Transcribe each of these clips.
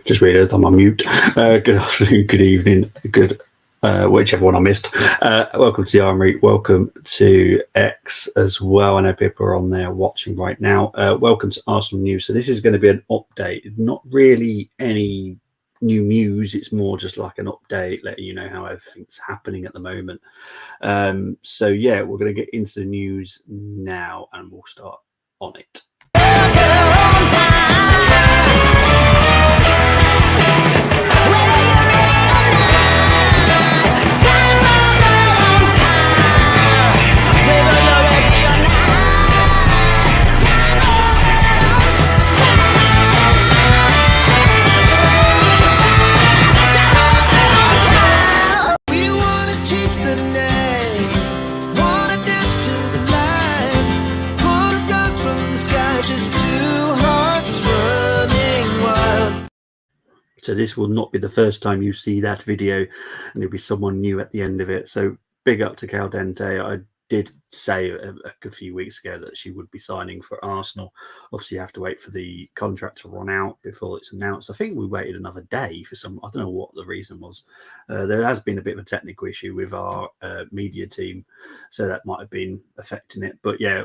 Just realised I'm on mute. Good afternoon, good evening, whichever one I missed. Welcome to the Armory. Welcome to X as well. I know people are on there watching right now. Welcome to Arsenal News. So this is going to be an update. Not really any new news. It's more just like an update, letting you know how everything's happening at the moment. So yeah, we're going to get into the news now, and we'll start on it. So this will not be the first time you see that video, and there'll be someone new at the end of it. So big up to Caldente. I did say a good few weeks ago that she would be signing for Arsenal. Obviously, you have to wait for the contract to run out before it's announced. I think we waited another day for some. I don't know what the reason was. There has been a bit of a technical issue with our media team, so that might have been affecting it. But yeah,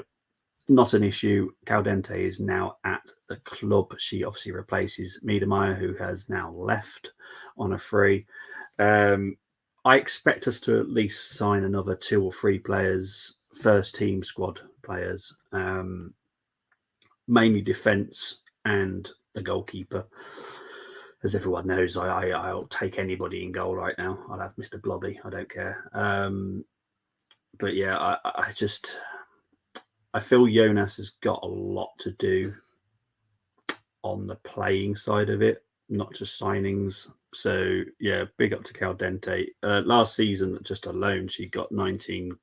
not an issue. Caldente is now at the club. She obviously replaces Miedemeier, who has now left on a free. I expect us to at least sign another 2 or 3 players, first team squad players, mainly defence and the goalkeeper. As everyone knows, I'll take anybody in goal right now. I'll have Mr. Blobby. I don't care. But yeah, I feel Jonas has got a lot to do on the playing side of it, not just signings. So yeah, big up to Caldente. Last season, just alone, she got 19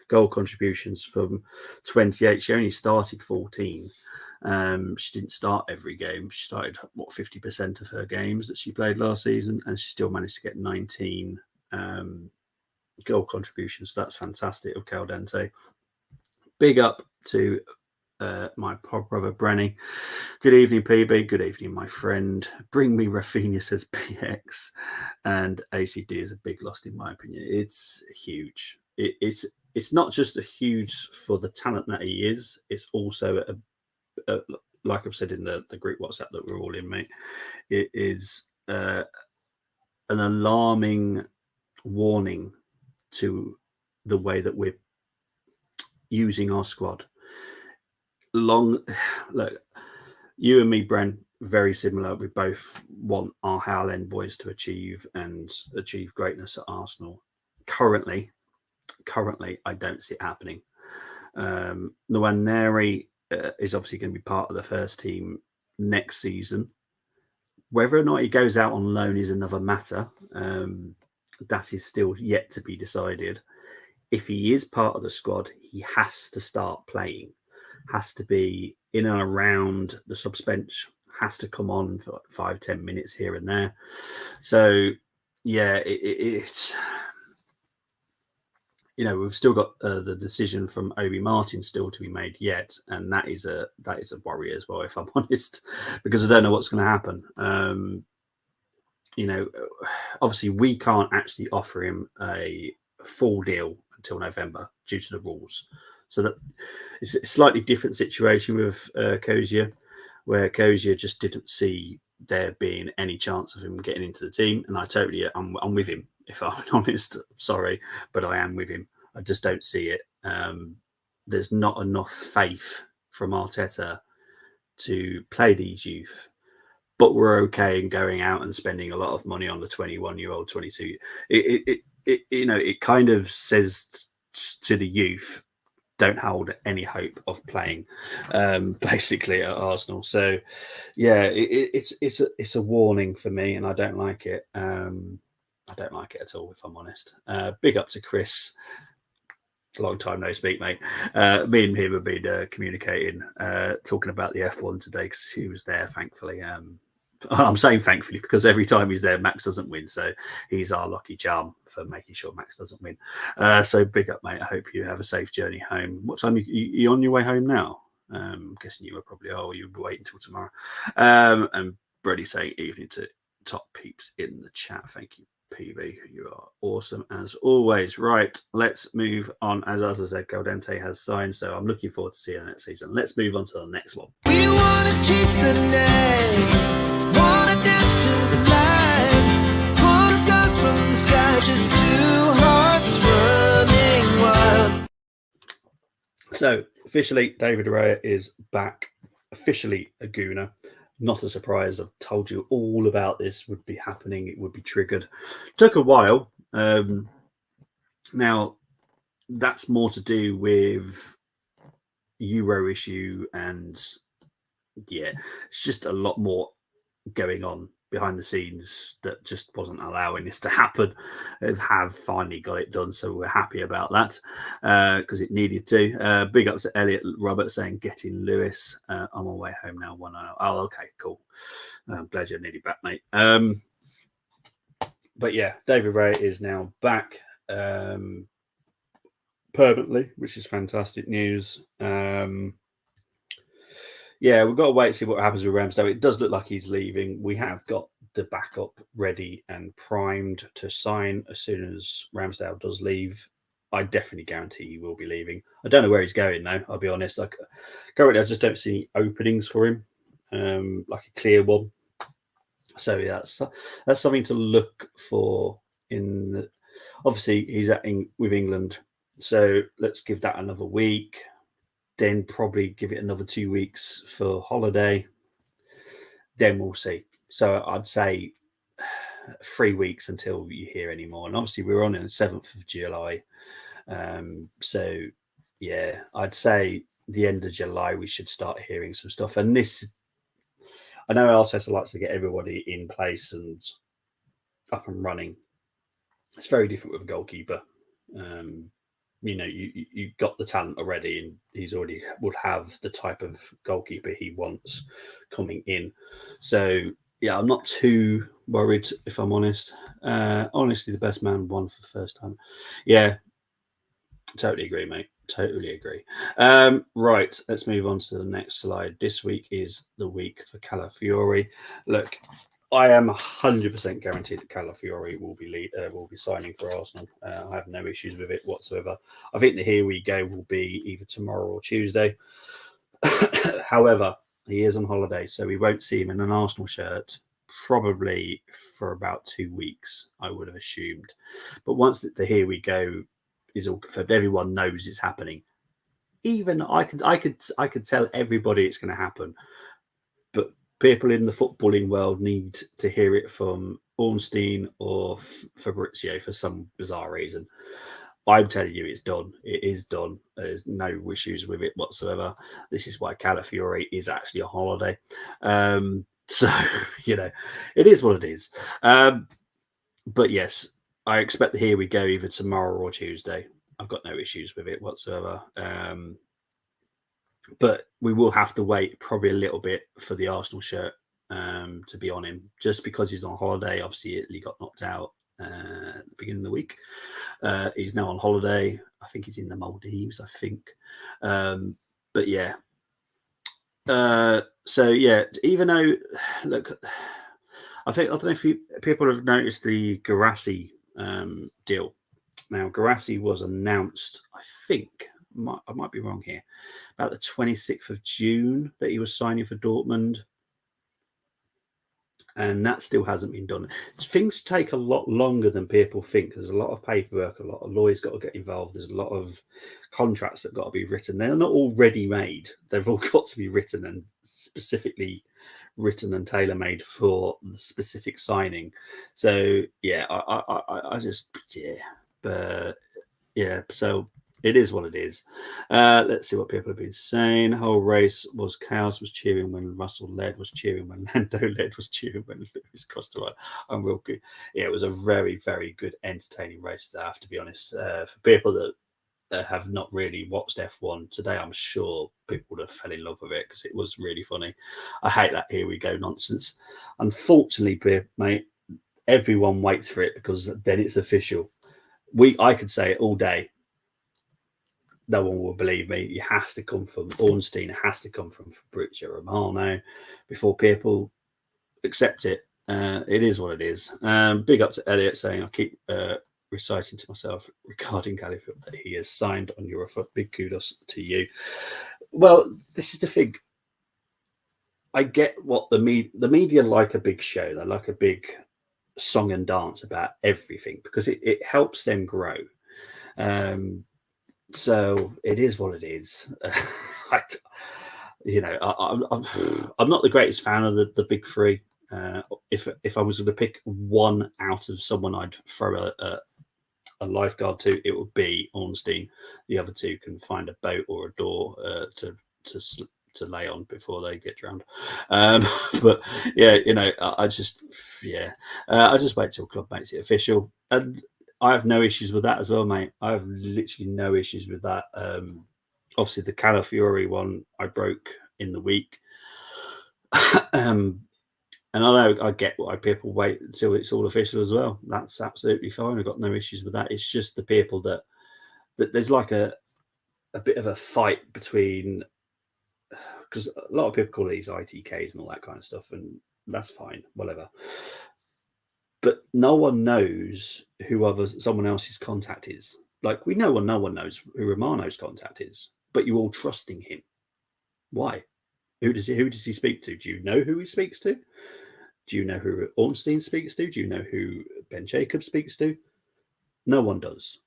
goal contributions from 28. She only started 14. She didn't start every game. She started 50% of her games that she played last season, and she still managed to get 19 goal contributions. So that's fantastic of Caldente. Big up to my pod brother Brenny. Good evening, PB. Good evening, my friend. Bring me Rafinha, says PX. And ACD is a big loss, in my opinion. It's huge. It's not just a huge for the talent that he is. It's also like I've said in the group WhatsApp that we're all in, mate. It is an alarming warning to the way that we're using our squad. Look, you and me, Bren, very similar. We both want our Howland boys to achieve greatness at Arsenal. Currently, I don't see it happening. Nwaneri is obviously going to be part of the first team next season. Whether or not he goes out on loan is another matter. That is still yet to be decided. If he is part of the squad, he has to start playing, has to be in and around the subs bench, has to come on for 5-10 minutes here and there. So, yeah, it's we've still got the decision from Obi Martin still to be made yet, and that is a worry as well, if I'm honest, because I don't know what's going to happen. Obviously, we can't actually offer him a full deal until November due to the rules. So that it's a slightly different situation with Kozia, where Kozia just didn't see there being any chance of him getting into the team. And I'm with him, if I'm honest. Sorry, but I am with him. I just don't see it. There's not enough faith from Arteta to play these youth. But we're okay in going out and spending a lot of money on the 21-year-old, 22. It kind of says to the youth, don't hold any hope of playing, basically at Arsenal. So, yeah, it's a warning for me, and I don't like it. I don't like it at all, if I'm honest. Big up to Chris. Long time no speak, mate. Me and him have been communicating, talking about the F1 today because he was there, thankfully. I'm saying thankfully because every time he's there, Max doesn't win. So he's our lucky charm for making sure Max doesn't win. So big up, mate. I hope you have a safe journey home. What time are you on your way home now? I'm guessing you were probably, you'll be waiting until tomorrow. And Brody saying evening to top peeps in the chat. Thank you, PB. You are awesome as always. Right, let's move on. As I said, Caldente has signed, so I'm looking forward to seeing it next season. Let's move on to the next one. We want to chase the night, want to dance to the light, pull stars from the sky, just two hearts running wild. So, officially, David Raya is back. Officially a Gooner. Not a surprise. I've told you all about this would be happening. It would be triggered. Took a while. Now, that's more to do with Euro issue, and yeah, it's just a lot more going on behind the scenes that just wasn't allowing this to happen. Have finally got it done, so we're happy about that because it needed to. Big ups to Elliot Roberts saying getting Lewis. I'm on my way home now. 1-0. Oh, okay, cool. I'm glad you're nearly back, mate. But yeah, David Ray is now back permanently, which is fantastic news. Yeah, we've got to wait to see what happens with Ramsdale. It does look like he's leaving. We have got the backup ready and primed to sign as soon as Ramsdale does leave. I definitely guarantee he will be leaving. I don't know where he's going though. I'll be honest. Like currently, I just don't see openings for him, like a clear one. So yeah, that's something to look for. Obviously, he's with England, so let's give that another week. Then probably give it another 2 weeks for holiday. Then we'll see. So I'd say 3 weeks until you hear any more. And obviously we're on the 7th of July. So yeah, I'd say the end of July we should start hearing some stuff. And this, I know Arteta likes to get everybody in place and up and running. It's very different with a goalkeeper. You got the talent already, and he's already would have the type of goalkeeper he wants coming in. So yeah, I'm not too worried if I'm honest. Honestly, the best man won for the first time. Yeah, totally agree, mate. Totally agree. Right, let's move on to the next slide. This week is the week for Calafiori. Look, I am 100% guaranteed that Calafiori will be signing for Arsenal. I have no issues with it whatsoever. I think the here we go will be either tomorrow or Tuesday. However, he is on holiday, so we won't see him in an Arsenal shirt probably for about 2 weeks, I would have assumed. But once the here we go is all confirmed, everyone knows it's happening. Even I could tell everybody it's going to happen, but people in the footballing world need to hear it from Ornstein or Fabrizio for some bizarre reason. I'm telling you, it's done. It is done. There's no issues with it whatsoever. This is why Calafiori is actually a holiday. So, it is what it is. But yes, I expect the here we go either tomorrow or Tuesday. I've got no issues with it whatsoever. But we will have to wait probably a little bit for the Arsenal shirt to be on him, just because he's on holiday. Obviously, Italy got knocked out at the beginning of the week. He's now on holiday. I think he's in the Maldives, I think. But yeah. So yeah, even though, look, I don't know if people have noticed the Guirassy deal. Now, Guirassy was announced, I think, I might be wrong here, about the 26th of June that he was signing for Dortmund. And that still hasn't been done. Things take a lot longer than people think. There's a lot of paperwork, a lot of lawyers got to get involved. There's a lot of contracts that got to be written. They're not all ready made. They've all got to be written and specifically written and tailor-made for the specific signing. So yeah, I just but yeah. So it is what it is. Let's see what people have been saying. The whole race was chaos, was cheering when Russell led, was cheering when Lando led, was cheering when Lewis crossed the line. I'm real good. Yeah, it was a very, very good, entertaining race, I have to be honest. For people that have not really watched F1 today, I'm sure people would have fell in love with it because it was really funny. I hate that here we go nonsense. Unfortunately, mate, everyone waits for it because then it's official. I could say it all day. No one will believe me. It has to come from Ornstein. It has to come from Fabrizio Romano before people accept it. It is what it is. Big up to Elliot saying, I keep reciting to myself regarding Galliford that he has signed on your foot. Big kudos to you. Well, this is the thing. I get what the media like a big show. They like a big song and dance about everything because it helps them grow. So it is what it is. I'm not the greatest fan of the big three. If I was going to pick one out of someone I'd throw a lifeguard to, it would be Ornstein. The other two can find a boat or a door to lay on before they get drowned. But yeah, I just wait till club makes it official, and I have no issues with that as well, mate. I have literally no issues with that. Obviously, the Calafiori one I broke in the week. And I know I get why people wait until it's all official as well. That's absolutely fine. I've got no issues with that. It's just the people that there's like a bit of a fight between, because a lot of people call these ITKs and all that kind of stuff, and that's fine, whatever. But no one knows who someone else's contact is. Like, no one knows who Romano's contact is, but you're all trusting him. Why? Who does he speak to? Do you know who he speaks to? Do you know who Ornstein speaks to? Do you know who Ben Jacobs speaks to? No one does.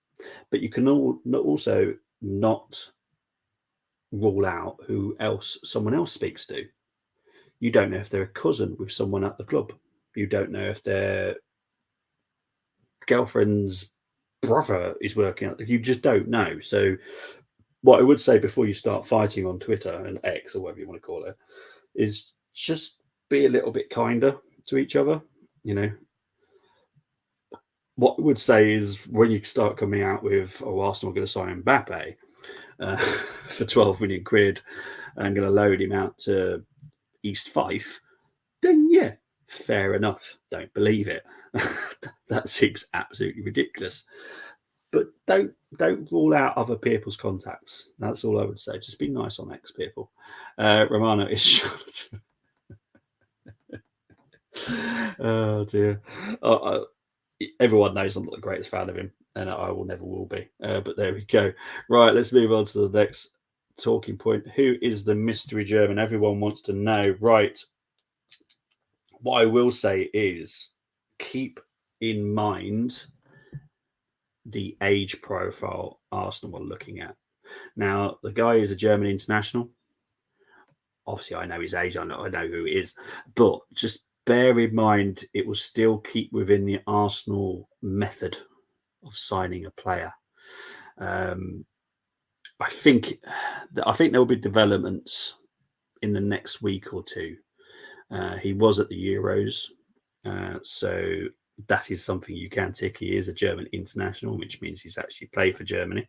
But you can also not rule out who else someone else speaks to. You don't know if they're a cousin with someone at the club. You don't know if their girlfriend's brother is working at you just don't know. So what I would say before you start fighting on Twitter and X or whatever you want to call it is just be a little bit kinder to each other. What I would say is when you start coming out with, Arsenal are going to sign Mbappe for 12 million quid and going to load him out to East Fife, then yeah, fair enough. Don't believe it. That seems absolutely ridiculous. But don't rule out other people's contacts. That's all I would say. Just be nice on X people. Romano is shot. Oh dear. Everyone knows I'm not the greatest fan of him, and I never will be. But there we go. Right, let's move on to the next talking point. Who is the mystery German? Everyone wants to know. Right. What I will say is keep in mind the age profile Arsenal are looking at. Now, the guy is a German international. Obviously, I know his age. I know who he is. But just bear in mind, it will still keep within the Arsenal method of signing a player. I think there will be developments in the next week or two. He was at the Euros, so that is something you can tick. He is a German international, which means he's actually played for Germany.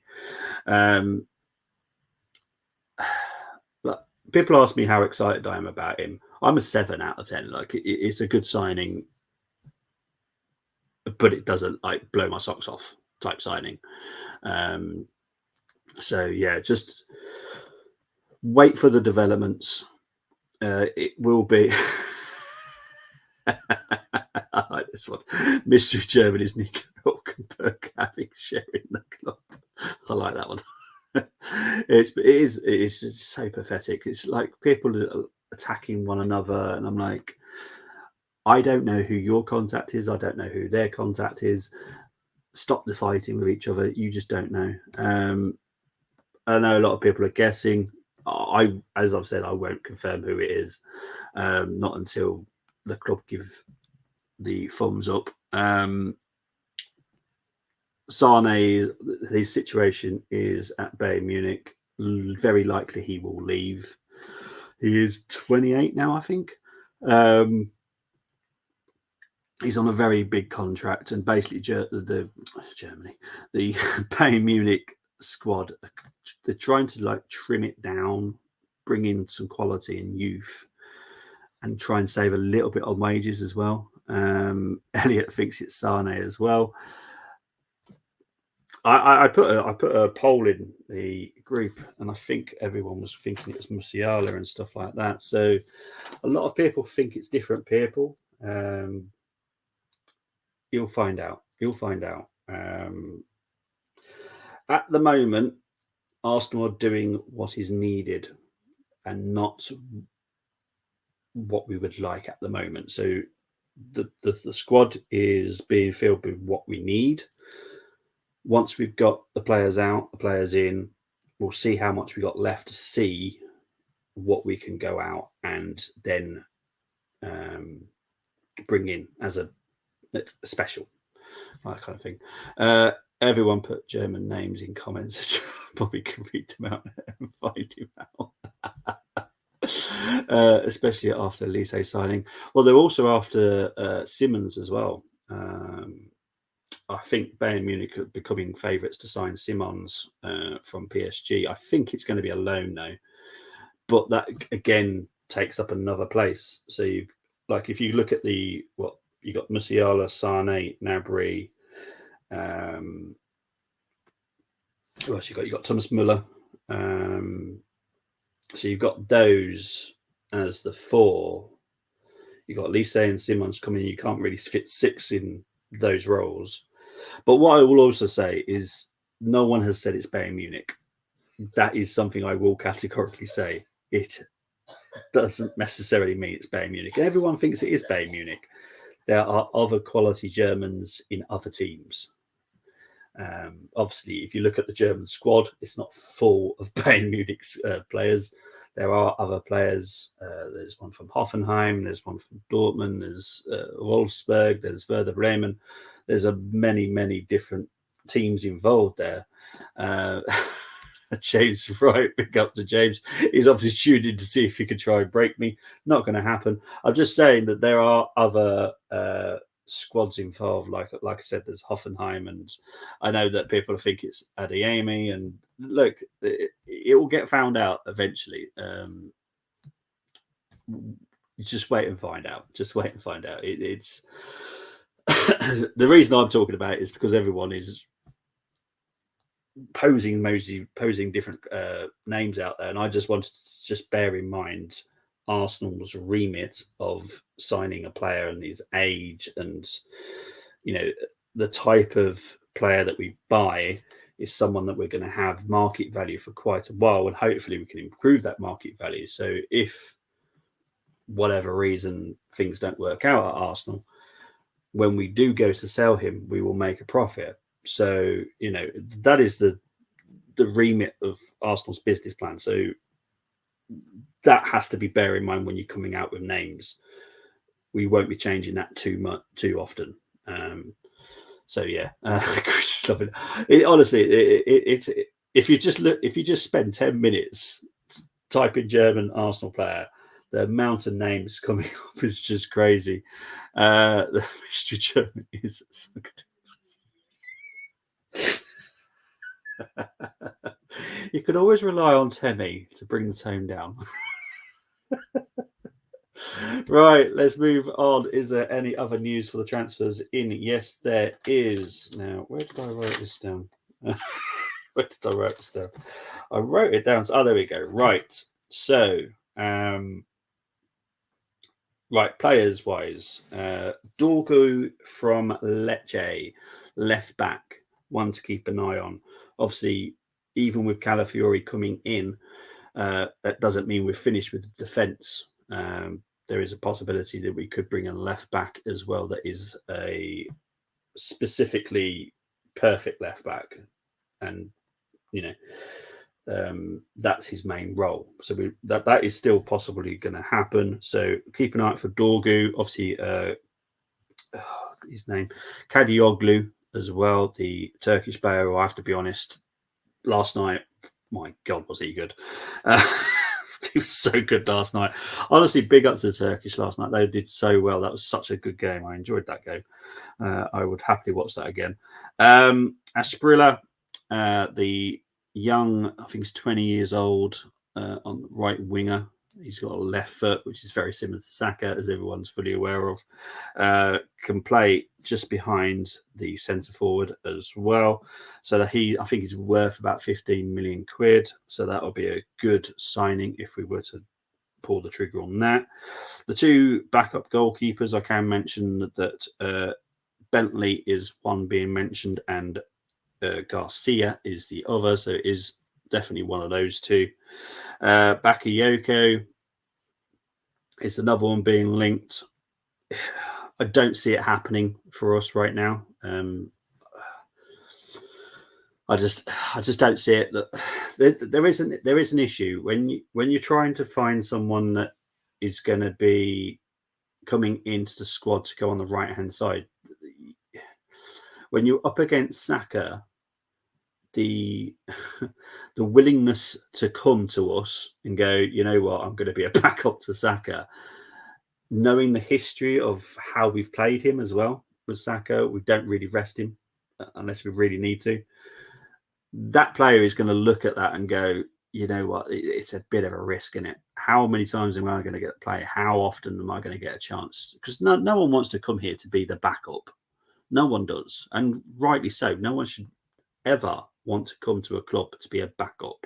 But people ask me how excited I am about him. I'm a 7 out of 10. Like, it's a good signing, but it doesn't like blow my socks off type signing. So yeah, just wait for the developments. It will be. I like this one. Mystery German is Nico Hülkenberg having sharing the club. I like that one. It is just so pathetic. It's like people attacking one another, and I'm like, I don't know who your contact is. I don't know who their contact is. Stop the fighting with each other. You just don't know. I know a lot of people are guessing. As I've said, I won't confirm who it is. Not until the club give the thumbs up. Sane, his situation is at Bayern Munich. Very likely he will leave. He is 28 now, I think. He's on a very big contract, and basically the Bayern Munich squad, they're trying to like trim it down, bring in some quality and youth, and try and save a little bit on wages as well. Elliot thinks it's Sane as well. I put a poll in the group, and I think everyone was thinking it was Musiala and stuff like that. So a lot of people think it's different people. You'll find out. You'll find out. At the moment, Arsenal are doing what is needed and not what we would like at the moment. So the squad is being filled with what we need. Once we've got the players out, the players in, we'll see how much we got left to see what we can go out and then bring in as a special, that kind of thing. Everyone put German names in comments. Bobby can read them out and find him out. Especially after Lise signing. Well, they're also after Simmons as well. I think Bayern Munich are becoming favourites to sign Simmons from PSG. I think it's going to be a loan though, but that again takes up another place. So you if you look at you got Musiala, Sane, Gnabry. Who else you got? You got Thomas Muller. So you've got those as the four. You got Lise and Simmons coming. You can't really fit six in those roles. But what I will also say is no one has said it's Bayern Munich. That is something I will categorically say. It doesn't necessarily mean it's Bayern Munich. Everyone thinks it is Bayern Munich. There are other quality Germans in other teams. Obviously, if you look at the German squad, it's not full of Bayern Munich's players. There are other players. There's one from Hoffenheim. There's one from Dortmund. There's Wolfsburg. There's Werder Bremen. There's many, many different teams involved there. James Wright, big up to James. He's obviously tuned in to see if he could try and break me. Not going to happen. I'm just saying that there are other squads involved. Like I said, there's Hoffenheim, and I know that people think it's Adeyemi. And look, it will get found out eventually. Just wait and find out. Just wait and find out. It's the reason I'm talking about it is because everyone is posing different names out there, and I just wanted to just bear in mind Arsenal's remit of signing a player and his age, and the type of player that we buy is someone that we're going to have market value for quite a while, and hopefully we can improve that market value. So if whatever reason things don't work out at Arsenal, when we do go to sell him, we will make a profit. So, that is the remit of Arsenal's business plan. So that has to be bear in mind when you're coming out with names. We won't be changing that too often. So yeah, Chris is loving it. Honestly, if you just spend 10 minutes typing German Arsenal player, the amount of names coming up is just crazy. The mystery German is so good. You can always rely on Temi to bring the tone down. Right, let's move on. Is there any other news for the transfers in? Yes, there is. Now, where did I write this down? I wrote it down. Oh, there we go. Right. So, right, players wise, Dorgu from Lecce, left back, one to keep an eye on. Obviously, even with Calafiori coming in, that doesn't mean we're finished with the defence. There is a possibility that we could bring a left back as well that is a specifically perfect left back, and that's his main role. So that is still possibly going to happen. So keep an eye out for Dorgu. Obviously, his name Kadioglu as well, the Turkish player. Who I have to be honest, last night, my God, was he good? He was so good last night. Honestly, big up to the Turkish last night. They did so well. That was such a good game. I enjoyed that game. I would happily watch that again. Asprilla, the young, I think he's 20 years old, on the right winger. He's got a left foot, which is very similar to Saka, as everyone's fully aware of. Can play just behind the centre forward as well. So that I think he's worth about 15 million quid. So that will be a good signing if we were to pull the trigger on that. The two backup goalkeepers, I can mention that Bentley is one being mentioned, and Garcia is the other. So it is definitely one of those two. Bakayoko is another one being linked. I don't see it happening for us right now. I just don't see it. That there is an issue when you're trying to find someone that is going to be coming into the squad to go on the right hand side. When you're up against Saka, the willingness to come to us and go, you know what, I'm going to be a backup to Saka, knowing the history of how we've played him as well with Saka, we don't really rest him unless we really need to. That player is going to look at that and go, you know what, it's a bit of a risk, isn't it? How many times am I going to get to play? How often am I going to get a chance? Because no one wants to come here to be the backup. No one does. And rightly so. No one should ever want to come to a club to be a backup.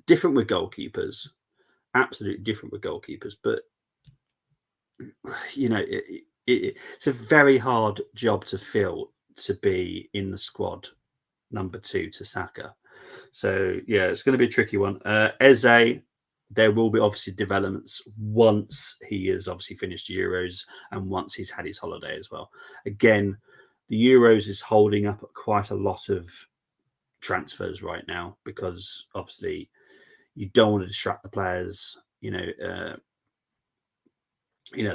Different with goalkeepers. Absolutely different with goalkeepers. But, you know, it's a very hard job to fill to be in the squad number 2 to Saka. So, yeah, it's going to be a tricky one. Eze, there will be obviously developments once he has obviously finished Euros and once he's had his holiday as well. Again, the Euros is holding up quite a lot of transfers right now because obviously you don't want to distract the players. The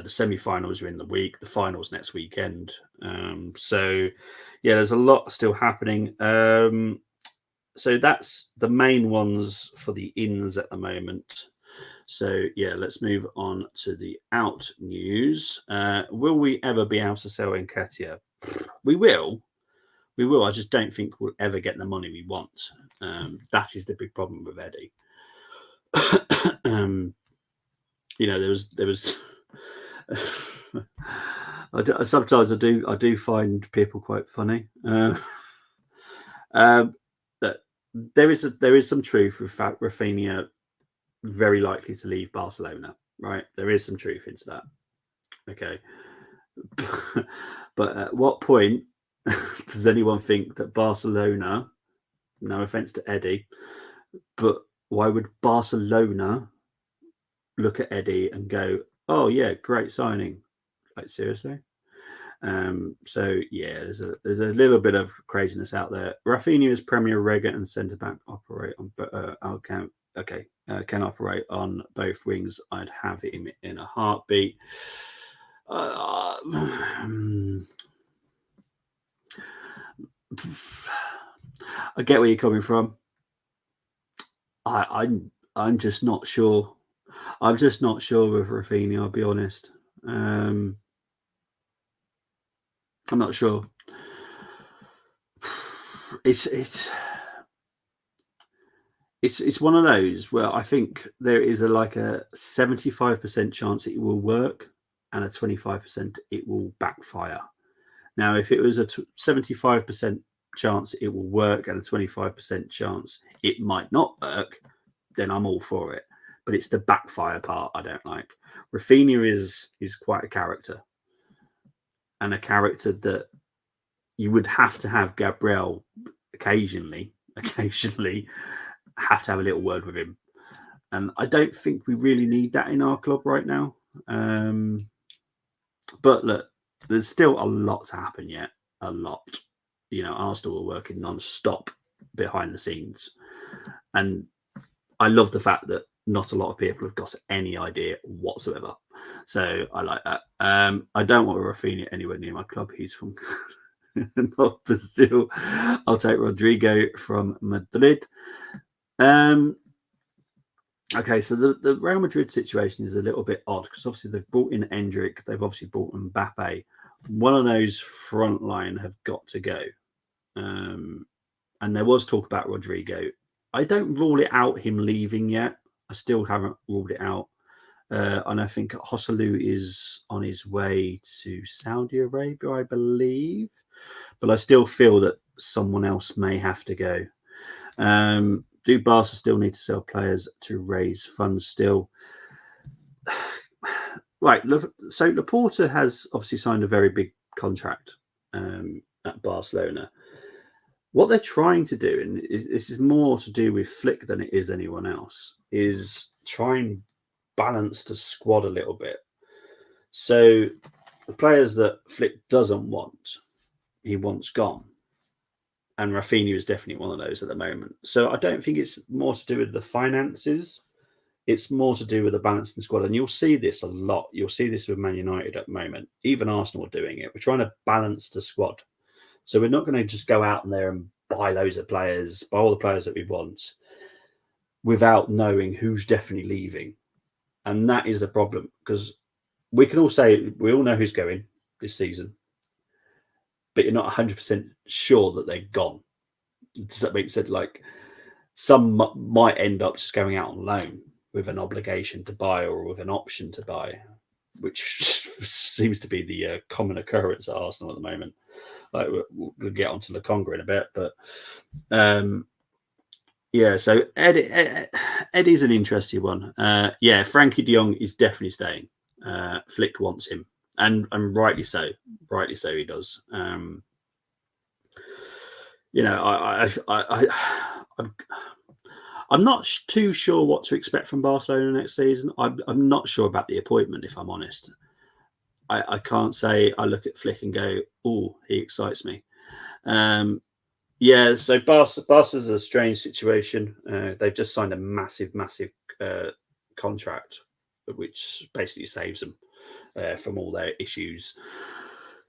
semi-finals are in the week, the finals next weekend. So, yeah, there's a lot still happening. So that's the main ones for the ins at the moment. So, yeah, let's move on to the out news. Will we ever be able to sell Nketiah? We will. We will. I just don't think we'll ever get the money we want. That is the big problem with Eddie. There was sometimes I do find people quite funny. That there is some truth with Rafinha very likely to leave Barcelona, right? There is some truth into that. Okay. But at what point does anyone think that Barcelona, no offense to Eddie, but why would Barcelona look at Eddie and go, oh yeah, great signing? Like, seriously? So yeah, there's a little bit of craziness out there. Rafinha is Premier Rega and centre back operate on can operate on both wings. I'd have him in a heartbeat. I get where you're coming from. I'm just not sure. I'm just not sure with Rafinha, I'll be honest. I'm not sure. It's one of those where I think there is a 75% chance it will work and a 25% it will backfire. Now, if it was a 75% chance it will work and a 25% chance it might not work, then I'm all for it. But it's the backfire part I don't like. Rafinha is quite a character. And a character that you would have to have Gabriel occasionally have to have a little word with him. And I don't think we really need that in our club right now. But look, there's still a lot to happen yet. A lot. Arsenal are working non-stop behind the scenes. And I love the fact that not a lot of people have got any idea whatsoever. So I like that. I don't want Rafinha anywhere near my club. He's from not Brazil. I'll take Rodrigo from Madrid. Okay, so the Real Madrid situation is a little bit odd because obviously they've brought in Endrick, they've obviously brought Mbappe. One of those front line have got to go. And there was talk about Rodrigo. I don't rule it out him leaving yet. I still haven't ruled it out. And I think Joselu is on his way to Saudi Arabia, I believe. But I still feel that someone else may have to go. Do Barca still need to sell players to raise funds still? right. So Laporta has obviously signed a very big contract at Barcelona. What they're trying to do, and this is more to do with Flick than it is anyone else, is try and balance the squad a little bit. So the players that Flick doesn't want, he wants gone. And Rafinha is definitely one of those at the moment. So I don't think it's more to do with the finances. It's more to do with the balance in the squad. And you'll see this a lot. You'll see this with Man United at the moment. Even Arsenal are doing it. We're trying to balance the squad. So we're not going to just go out there and buy loads of players, buy all the players that we want without knowing who's definitely leaving. And that is the problem, because we can all say, we all know who's going this season, but you're not 100% sure that they're gone. Does that make sense? Like, some might end up just going out on loan with an obligation to buy or with an option to buy, which seems to be the common occurrence at Arsenal at the moment. Like, we'll get onto Lokonga in a bit, but yeah. So Eddie's an interesting one. Yeah, Frankie De Jong is definitely staying. Flick wants him, and rightly so. Rightly so, he does. You know, I'm not too sure what to expect from Barcelona next season. I'm not sure about the appointment, if I'm honest. I can't say I look at Flick and go, oh, he excites me. Yeah, so Barca's a strange situation. They've just signed a massive contract, which basically saves them from all their issues.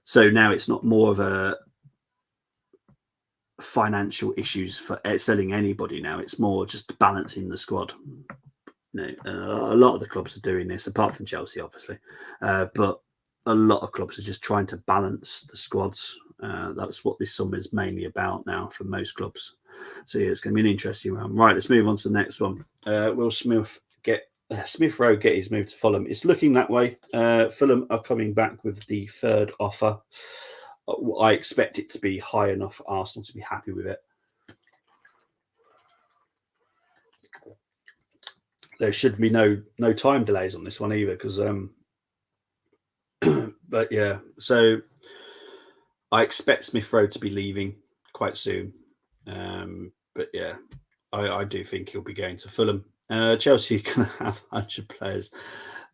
So now it's not more of a financial issues for selling anybody now. It's more just balancing the squad. You know, a lot of the clubs are doing this, apart from Chelsea, obviously. But a lot of clubs are just trying to balance the squads. That's what this summer is mainly about now for most clubs. So yeah, it's going to be an interesting one. Right, let's move on to the next one. Will Smith Rowe get his move to Fulham? It's looking that way. Fulham are coming back with the third offer. I expect it to be high enough for Arsenal to be happy with it. There should be no time delays on this one either, because but yeah, so I expect Smith Rowe to be leaving quite soon. But yeah, I do think he'll be going to Fulham. Chelsea are going to have 100 players.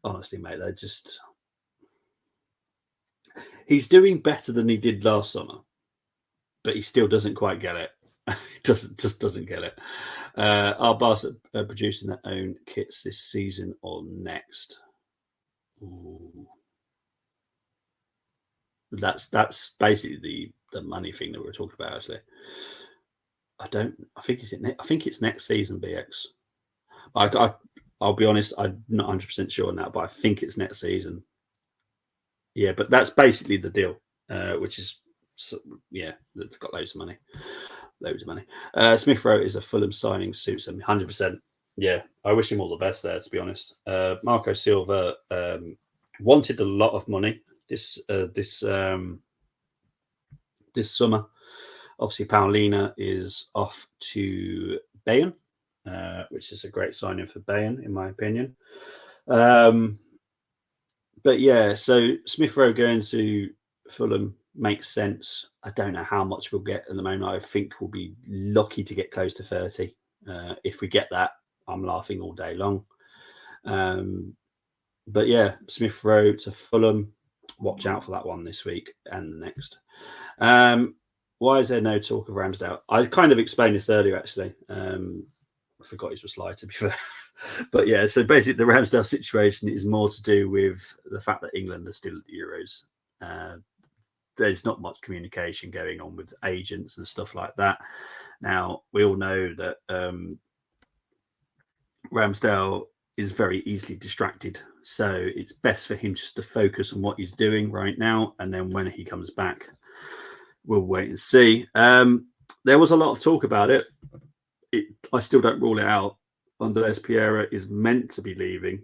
Honestly, mate, they're just... He's doing better than he did last summer, but he still doesn't quite get it. doesn't get it. Are Barca producing their own kits this season or next? Ooh. That's basically the money thing that we're talking about. Actually, I think it's next season. BX. I'll be honest, I'm not 100% sure on that, but I think it's next season. Yeah, but that's basically the deal, which is, yeah, they've got loads of money. Smith Rowe is a Fulham signing, suits him 100%. Yeah, I wish him all the best there, to be honest. Marco Silva wanted a lot of money this summer. Obviously, Paulina is off to Bayern, which is a great signing for Bayern, in my opinion. But yeah, so Smith Rowe going to Fulham makes sense. I don't know how much we'll get at the moment. I think we'll be lucky to get close to 30. If we get that, I'm laughing all day long. But yeah, Smith Rowe to Fulham. Watch out for that one this week and the next. Why is there no talk of Ramsdale? I kind of explained this earlier, actually. I forgot his reply, to be fair. But yeah, so basically the Ramsdale situation is more to do with the fact that England are still at the Euros. There's not much communication going on with agents and stuff like that. Now, we all know that Ramsdale is very easily distracted. So it's best for him just to focus on what he's doing right now. And then when he comes back, we'll wait and see. There was a lot of talk about it. I still don't rule it out. Andres Pereira is meant to be leaving.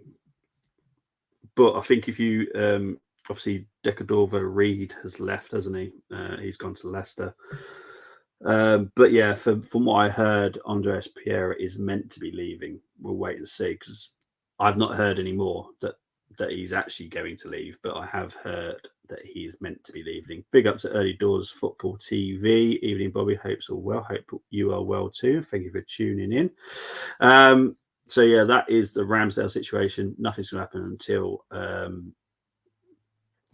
But I think if you... obviously, Decadorva Reed has left, hasn't he? He's gone to Leicester. But yeah, from what I heard, Andres Pereira is meant to be leaving. We'll wait and see, because I've not heard any more that that he's actually going to leave, but I have heard that he is meant to be leaving. Big up to Early Doors Football TV. Evening, Bobby. Hope's all well. Hope you are well too. Thank you for tuning in. So yeah, that is the Ramsdale situation. Nothing's going to happen until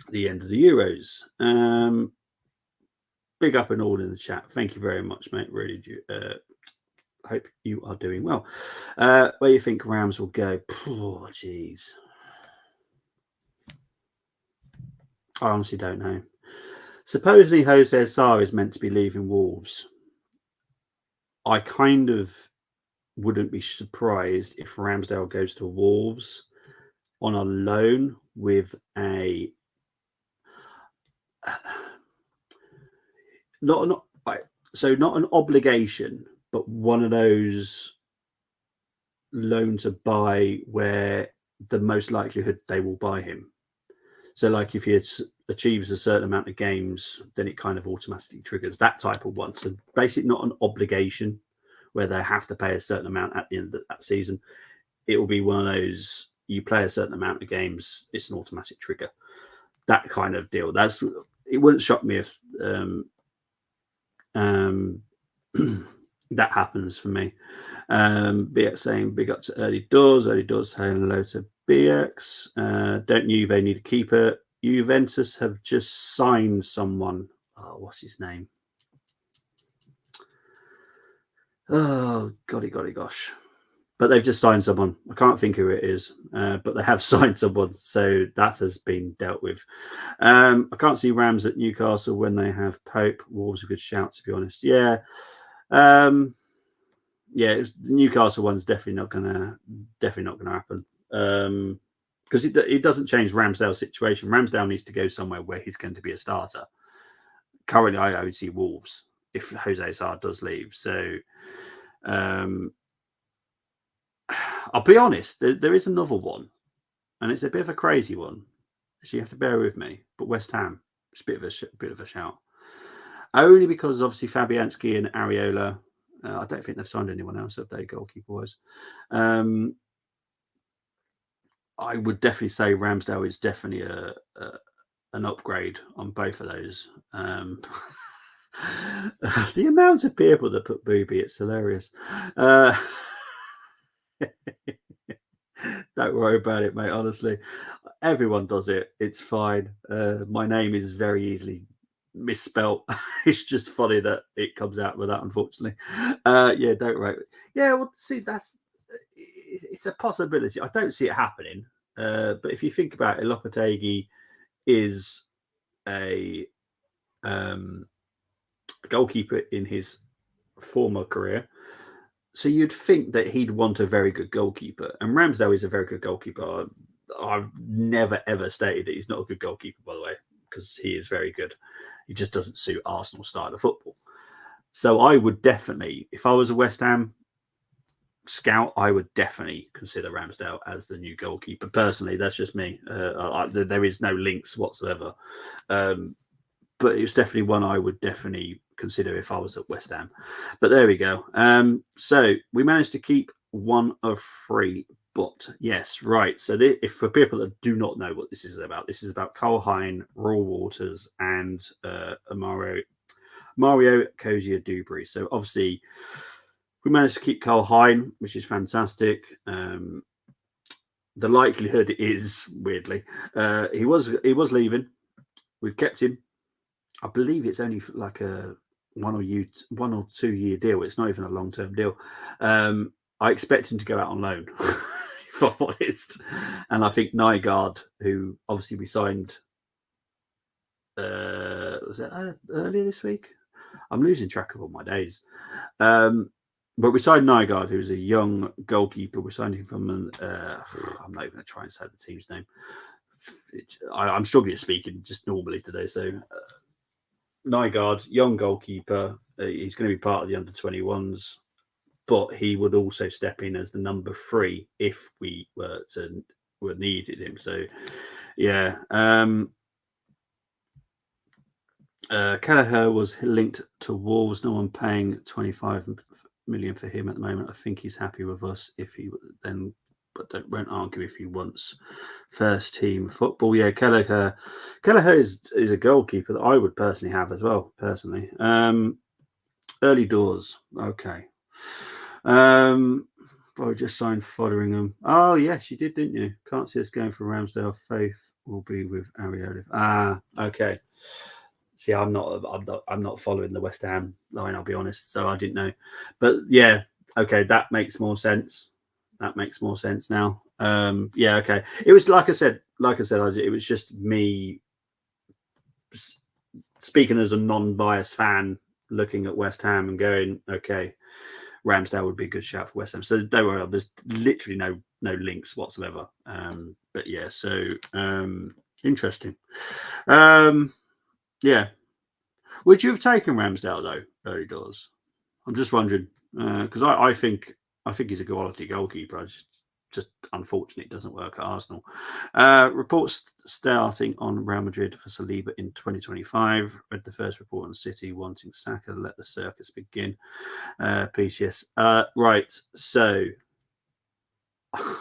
the end of the Euros. Big up and all in the chat. Thank you very much, mate. Really do. Hope you are doing well. Where do you think Rams will go? Oh, jeez. I honestly don't know. Supposedly Jose Sarr is meant to be leaving Wolves. I kind of wouldn't be surprised if Ramsdale goes to Wolves on a loan with a not an obligation, but one of those loan to buy where the most likelihood they will buy him. So like if he achieves a certain amount of games, then it kind of automatically triggers that type of one. So basically not an obligation where they have to pay a certain amount at the end of that season. It will be one of those, you play a certain amount of games, it's an automatic trigger. That kind of deal. It wouldn't shock me if that happens for me. BX saying big up to Early Doors saying hello to BX. Don't Juve need a keeper? Juventus have just signed someone. Oh, what's his name? Oh, golly gosh. But they've just signed someone. I can't think who it is, but they have signed someone. So that has been dealt with. I can't see Rams at Newcastle when they have Pope. Wolves a good shout, to be honest. Yeah. The Newcastle one's definitely not gonna happen. Because it doesn't change Ramsdale's situation. Ramsdale needs to go somewhere where he's going to be a starter. Currently, I would see Wolves if Jose Sarr does leave. So, I'll be honest. There is another one, and it's a bit of a crazy one. So you have to bear with me. But West Ham, it's a bit of a shout. Only because obviously Fabianski and Areola. I don't think they've signed anyone else up there goalkeeper-wise. I would definitely say Ramsdale is definitely an upgrade on both of those. The amount of people that put Booby, it's hilarious. Don't worry about it, mate. Honestly, everyone does it. It's fine. My name is very easily misspelt. It's just funny that it comes out with that, unfortunately. Don't worry. Yeah, well, see, it's a possibility. I don't see it happening. But if you think about it, Lopetegui is a goalkeeper in his former career. So you'd think that he'd want a very good goalkeeper. And Ramsdale is a very good goalkeeper. I've never, ever stated that he's not a good goalkeeper, by the way, because he is very good. He just doesn't suit Arsenal's style of football. So I would definitely, if I was a West Ham scout, I would definitely consider Ramsdale as the new goalkeeper. Personally, that's just me. There is no links whatsoever. But it's definitely one I would definitely consider if I was at West Ham. But there we go. So we managed to keep one of three. But yes, right. So if for people that do not know what this is about Cole Hine, Roy Waters, and Mario Cozier-Dubry. So obviously we managed to keep Cole Hine, which is fantastic. The likelihood is, weirdly, he was leaving. We've kept him. I believe it's only like a 1 or 2 year deal. It's not even a long-term deal. I expect him to go out on loan, if I'm honest. And I think Nygaard, who obviously we signed, was it earlier this week? I'm losing track of all my days. But we signed Nygaard, who's a young goalkeeper. We signed him from I'm not even going to try and say the team's name. I'm struggling to speak just normally today. So Nygaard, young goalkeeper. He's going to be part of the under-21s, but he would also step in as the number 3 if we were needed him. So, yeah. Kelleher was linked to Wolves. No one paying 25 million for him at the moment. I think he's happy with us if he then but won't argue if he wants first team football. Yeah, Kelleher is a goalkeeper that I would personally have as well. Personally, early doors. Okay. I just signed Fotheringham. Oh yes, you did, didn't you? Can't see us going for Ramsdale. Faith will be with Ariel. Ah, okay. See, I'm not following the West Ham line. I'll be honest, so I didn't know. But yeah, okay, that makes more sense. That makes more sense now. Yeah, okay. It was like I said, it was just me speaking as a non-biased fan, looking at West Ham and going, okay, Ramsdale would be a good shout for West Ham. So don't worry, there's literally no links whatsoever. But yeah, so interesting. Yeah. Would you have taken Ramsdale though, early doors? I'm just wondering because I think he's a quality goalkeeper. Just unfortunately it doesn't work at Arsenal. Reports starting on Real Madrid for Saliba in 2025. Read the first report on City wanting Saka. Let the circus begin. PCS. Right. So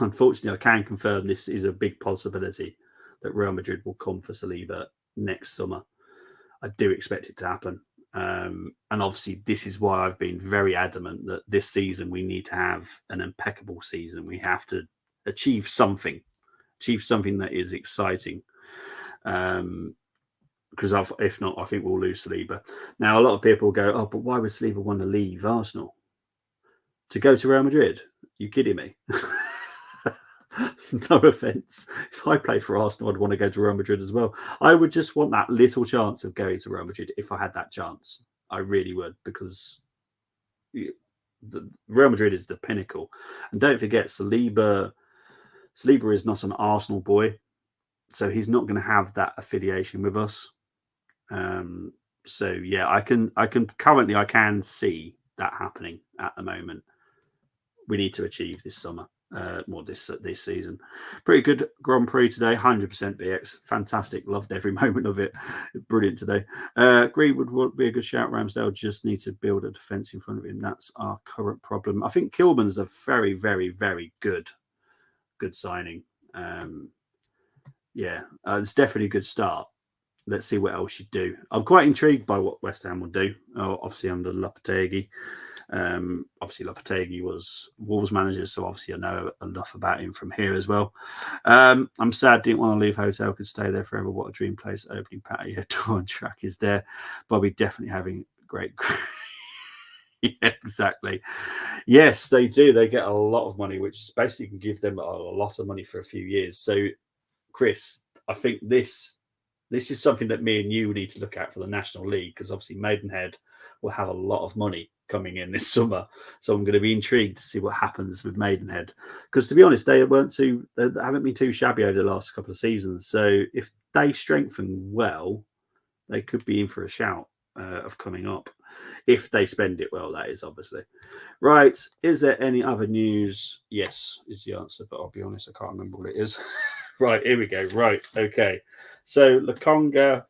unfortunately, I can confirm this is a big possibility that Real Madrid will come for Saliba next summer. I do expect it to happen. And obviously, this is why I've been very adamant that this season we need to have an impeccable season. We have to achieve something that is exciting. Because if not, I think we'll lose Saliba. Now, a lot of people go, oh, but why would Saliba want to leave Arsenal? To go to Real Madrid? You kidding me? No offense. If I played for Arsenal, I'd want to go to Real Madrid as well. I would just want that little chance of going to Real Madrid if I had that chance. I really would, because the Real Madrid is the pinnacle. And don't forget, Saliba is not an Arsenal boy, so he's not going to have that affiliation with us. So yeah, I can see that happening at the moment. We need to achieve this summer. This season. Pretty good Grand Prix today, 100% BX. Fantastic. Loved every moment of it. Brilliant today. Greenwood would be a good shout. Ramsdale just need to build a defence in front of him. That's our current problem. I think Kilman's a very, very, very good signing. It's definitely a good start. Let's see what else you do. I'm quite intrigued by what West Ham will do. Obviously under Lopetegui. Obviously Lopetegui was Wolves manager, so obviously I know enough about him from here as well. I'm sad, didn't want to leave hotel, could stay there forever. What a dream place. Opening patio door and track is there. Bobby definitely having great. Yeah, exactly. Yes, they do. They get a lot of money, which basically can give them a lot of money for a few years. So Chris, I think this is something that me and you need to look at for the National League, because obviously Maidenhead will have a lot of money coming in this summer. So I'm going to be intrigued to see what happens with Maidenhead, because to be honest, they haven't been too shabby over the last couple of seasons. So if they strengthen well, they could be in for a shout of coming up if they spend it well. That is obviously right. Is there any other news? Yes, is the answer, but I'll be honest, I can't remember what it is. Right, here we go. Right, okay. So Lokonga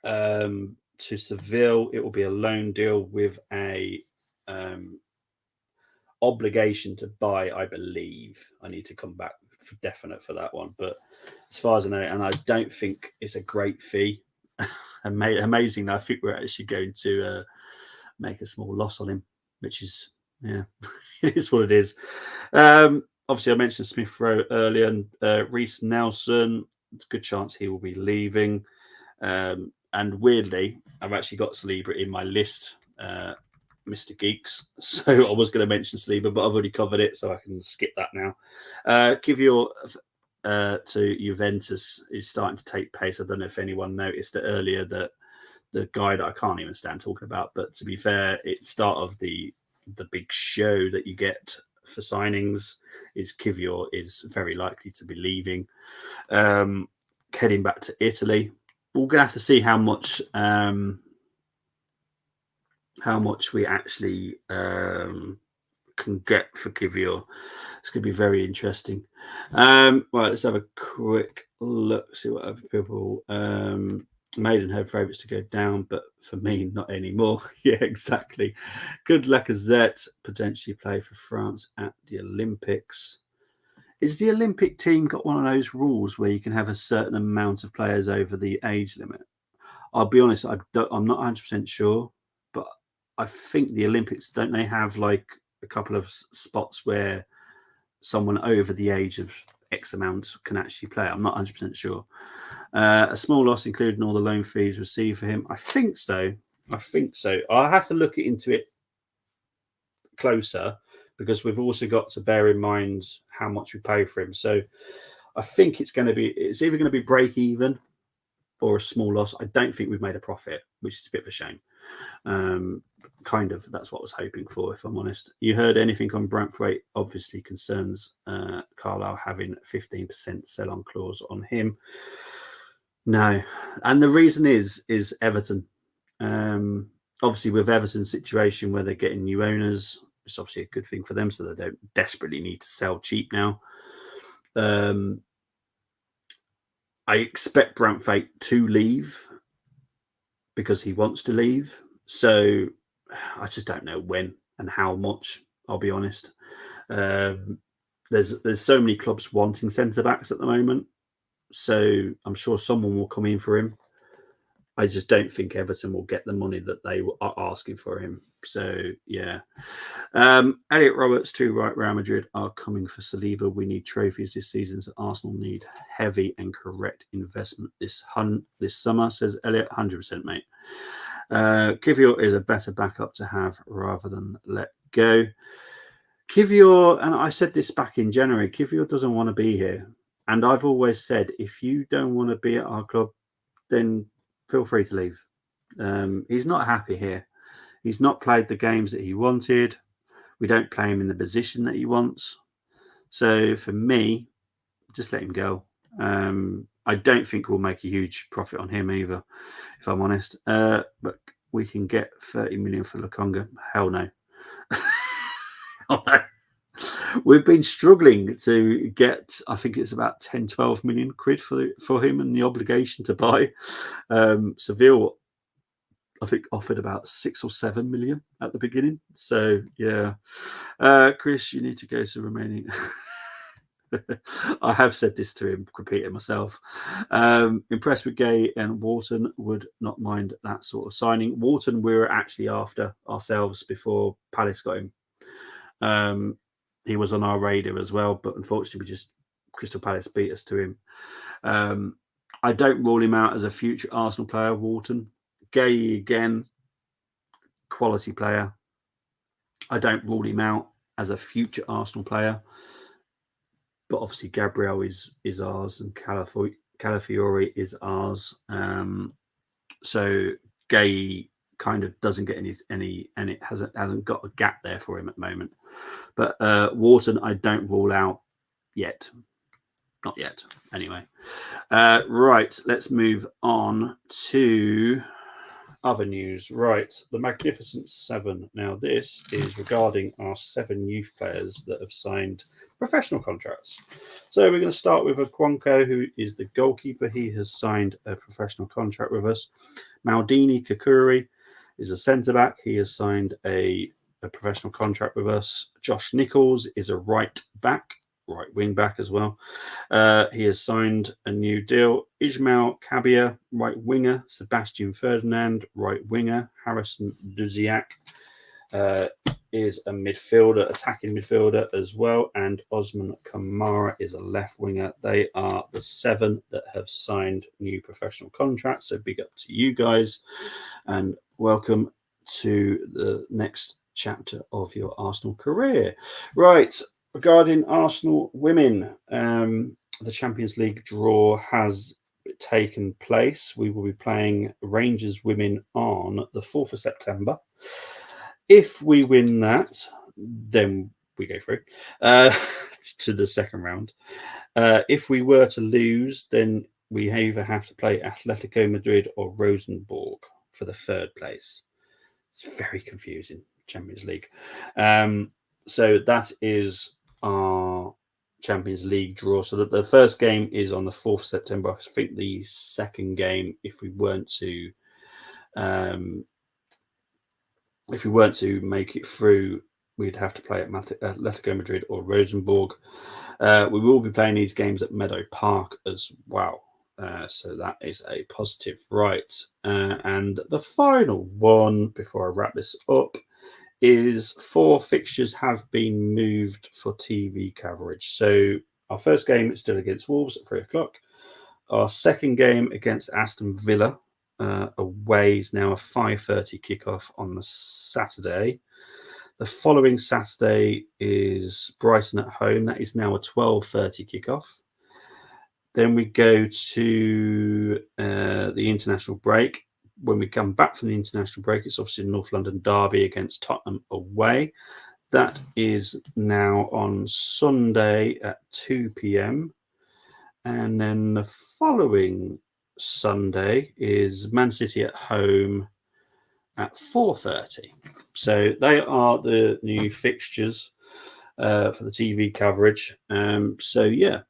to Seville, it will be a loan deal with a obligation to buy, I believe. I need to come back for definite for that one, but as far as I know, and I don't think it's a great fee. Amazing. I think we're actually going to make a small loss on him, which is, yeah, it is what it is. Obviously, I mentioned Smith Rowe earlier, and Reece Nelson. It's a good chance he will be leaving. And weirdly, I've actually got Saliba in my list, Mr. Geeks. So I was going to mention Saliba, but I've already covered it, so I can skip that now. Kivior to Juventus is starting to take pace. I don't know if anyone noticed it earlier, that the guy that I can't even stand talking about, but to be fair, it's start of the big show that you get for signings is Kivior is very likely to be leaving, heading back to Italy. We're going to have to see how much we actually can get for Kivior. It's going to be very interesting. Right, let's have a quick look, see what other people. Maidenhead favourites to go down, but for me, not anymore. Yeah, exactly. Good Lacazette potentially play for France at the Olympics. Is the Olympic team got one of those rules where you can have a certain amount of players over the age limit? I'll be honest, I'm not 100% sure, but I think the Olympics, don't they have like a couple of spots where someone over the age of X amount can actually play? I'm not 100% sure. A small loss, including all the loan fees received for him. I think so. I'll have to look into it closer because we've also got to bear in mind how much we pay for him. So I think it's either going to be break even or a small loss. I don't think we've made a profit, which is a bit of a shame. Kind of, that's what I was hoping for, if I'm honest. You heard anything on Branthwaite? Obviously concerns Carlisle having 15% sell-on clause on him. No, and the reason is Everton. Obviously, with Everton's situation where they're getting new owners, it's obviously a good thing for them, so they don't desperately need to sell cheap now. I expect Branthwaite to leave because he wants to leave. So I just don't know when and how much, I'll be honest. There's so many clubs wanting centre-backs at the moment. So I'm sure someone will come in for him. I just don't think Everton will get the money that they are asking for him. So, yeah. Elliot Roberts, too, right. Real Madrid are coming for Saliba. We need trophies this season, so Arsenal need heavy and correct investment this summer, says Elliot. 100%, mate. Kivior is a better backup to have rather than let go. Kivior, and I said this back in January, Kivior doesn't want to be here. And I've always said, if you don't want to be at our club, then feel free to leave. He's not happy here. He's not played the games that he wanted. We don't play him in the position that he wants. So for me, just let him go. I don't think we'll make a huge profit on him either, if I'm honest. But we can get 30 million for Lokonga. Hell no. We've been struggling to get, I think it's about 10, 12 million quid for him and the obligation to buy. Seville, I think, offered about 6 or 7 million at the beginning. So, yeah. Chris, you need to go to Romania. I have said this to him, repeating myself. Impressed with Gay and Wharton, would not mind that sort of signing. Wharton, we were actually after ourselves before Palace got him. He was on our radar as well, but unfortunately, Crystal Palace beat us to him. I don't rule him out as a future Arsenal player, Wharton. Gay, again, quality player. I don't rule him out as a future Arsenal player. But obviously, Gabriel is ours and Calafiori is ours. So Gay kind of doesn't get any, and it hasn't got a gap there for him at the moment. But Wharton, I don't rule out yet. Not yet, anyway. Right, let's move on to other news. Right, the Magnificent Seven. Now, this is regarding our 7 youth players that have signed professional contracts. So we're going to start with Akwanko, who is the goalkeeper. He has signed a professional contract with us. Maldini Kakuri is a centre-back. He has signed a professional contract with us. Josh Nichols is a right wing back as well. He has signed a new deal. Ismail Kabia, right winger. Sebastian Ferdinand, right winger. Harrison Duziak is a midfielder, attacking midfielder as well. And Osman Kamara is a left winger. They are the 7 that have signed new professional contracts. So big up to you guys and welcome to the next chapter of your Arsenal career. Right. Regarding Arsenal women, the Champions League draw has taken place. We will be playing Rangers women on the 4th of September. If we win that, then we go through to the second round. If we were to lose, then we either have to play Atletico Madrid or Rosenborg for the 3rd place. It's very confusing, Champions League. So that is our Champions League draw. So that the first game is on the 4th of September. I think the second game, if we weren't to make it through, we'd have to play at Atletico Madrid or Rosenborg. We will be playing these games at Meadow Park as well. So that is a positive, right? And the final one before I wrap this up is 4 fixtures have been moved for TV coverage. So our first game is still against Wolves at 3 o'clock. Our second game against Aston Villa away is now a 5:30 kickoff on the Saturday. The following Saturday is Brighton at home. That is now a 12:30 kickoff. Then we go to the international break. When we come back from the international break, it's obviously North London derby against Tottenham away. That is now on Sunday at 2 p.m. And then the following Sunday is Man City at home at 4:30. So they are the new fixtures for the TV coverage. So yeah,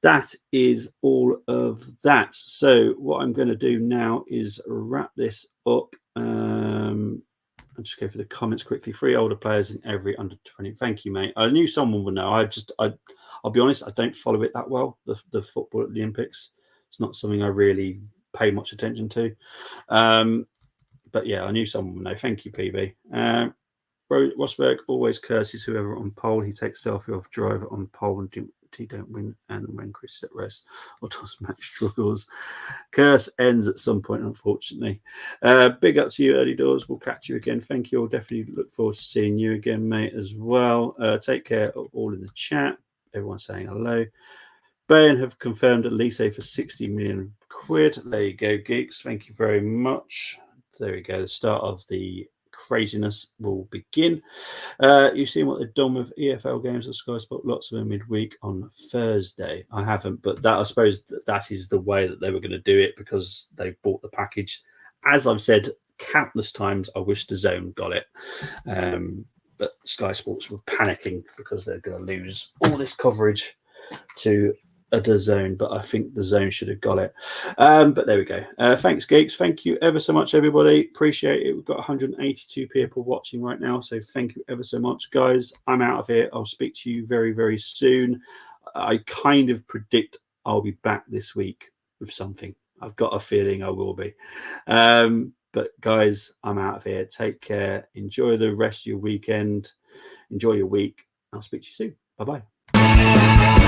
that is all of that. So what I'm going to do now is wrap this up. I'll just go for the comments quickly. 3 older players in every under 20. Thank you, mate. I knew someone would know. I'll be honest, I don't follow it that well, the football at the Olympics. It's not something I really pay much attention to. But yeah, I knew someone would know. Thank you, PB. Rosberg always curses whoever on pole. He takes selfie of driver on pole and he don't win. And when Chris is at rest or does match struggles, curse ends at some point, unfortunately. Big up to you, Early Doors. We'll catch you again. Thank you all. Definitely look forward to seeing you again, mate, as well. Take care of all in the chat. Everyone saying hello. Bayern have confirmed Elise for 60 million quid. There you go, geeks. Thank you very much. There we go. The start of the craziness will begin. You've seen what they've done with EFL games at Sky Sport, lots of them midweek on Thursday. I haven't, but that I suppose that is the way that they were going to do it because they've bought the package. As I've said countless times, I wish the Zone got it. But Sky Sports were panicking because they're going to lose all this coverage to the Zone, but I think the Zone should have got it. But there we go. Thanks, geeks. Thank you ever so much, everybody. Appreciate it. We've got 182 people watching right now, so thank you ever so much, guys. I'm out of here. I'll speak to you very, very soon. I kind of predict I'll be back this week with something. I've got a feeling I will be. But guys, I'm out of here. Take care. Enjoy the rest of your weekend. Enjoy your week. I'll speak to you soon. Bye-bye.